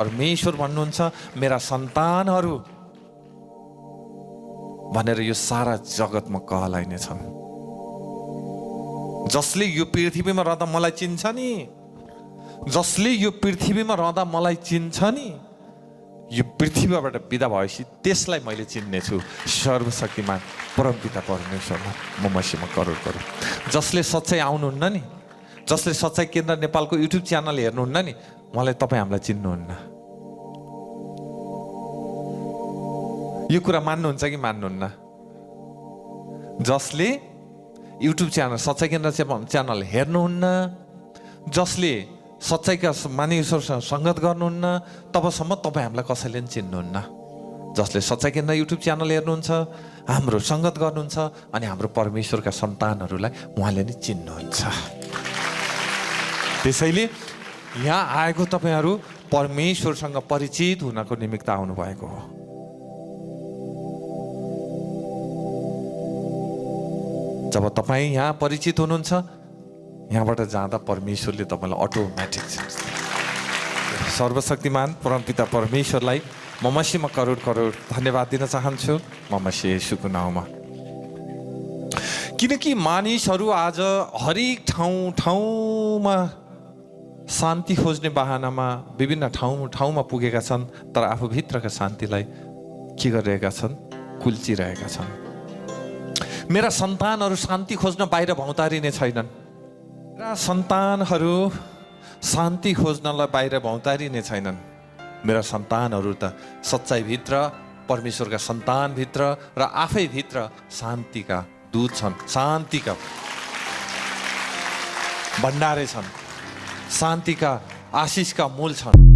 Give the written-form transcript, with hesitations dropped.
परमेश्वर भन्नुहुन्छ मेरा सन्तानहरू भनेर यो सारा जगतमा कहलाइनेछन्। जसले यो पृथ्वीमा रहँदा मलाई चिन्छ नि, जसले यो पृथ्वीमा रहँदा मलाई चिन्छ नि, यो पृथ्वीबाट बिदा भएपछि त्यसलाई मैले चिन्नेछु। सर्वशक्तिमान परमपिता परमेश्वरमा म मसीहमा करोड करोड। जसले सच्चै आउनुहुन्न नि, जसले सच्चाई केन्द्र नेपालको युट्युब च्यानल हेर्नुहुन्न नि, उहाँले तपाईँ हामीलाई चिन्नुहुन्न। यो कुरा मान्नुहुन्छ कि मान्नुहुन्न? जसले युट्युब च्यानल सच्चाई केन्द्र च्यानल हेर्नुहुन्न, जसले सच्चाईका मानिसहरूसँग सङ्गत गर्नुहुन्न, तबसम्म तपाईँ हामीलाई कसैले पनि चिन्नुहुन्न। जसले सच्चाई केन्द्र युट्युब च्यानल हेर्नुहुन्छ, हाम्रो सङ्गत गर्नुहुन्छ अनि हाम्रो परमेश्वरका सन्तानहरूलाई उहाँले नै चिन्नुहुन्छ। त्यसैले यहाँ आएको तपाईँहरू परमेश्वरसँग परिचित हुनको निमित्त आउनुभएको हो। जब तपाईँ यहाँ परिचित हुनुहुन्छ, यहाँबाट जाँदा परमेश्वरले तपाईँलाई अटोमेटिक चिन्छ। सर्वशक्तिमान परमपिता परमेश्वरलाई म मसीहमा करोड करोड धन्यवाद दिन चाहन्छु, म मसीह येशूको नाउँमा। किनकि मानिसहरू आज हरेक ठाउँमा शान्ति खोज्ने बहानामा विभिन्न ठाउँमा पुगेका छन्, तर आफूभित्रका शान्तिलाई के गरिरहेका छन्? कुल्चिरहेका छन्। मेरा सन्तानहरू शान्ति खोज्न बाहिर भौतारिने छैनन्। मेरा सन्तानहरू शान्ति खोज्नलाई बाहिर भौतारिने छैनन्। मेरा सन्तानहरू त सच्चाइभित्र, परमेश्वरका सन्तानभित्र र आफैभित्र शान्तिका दूत छन्, शान्तिका भण्डारे छन्, शान्तिका आशिषका मूल छन्।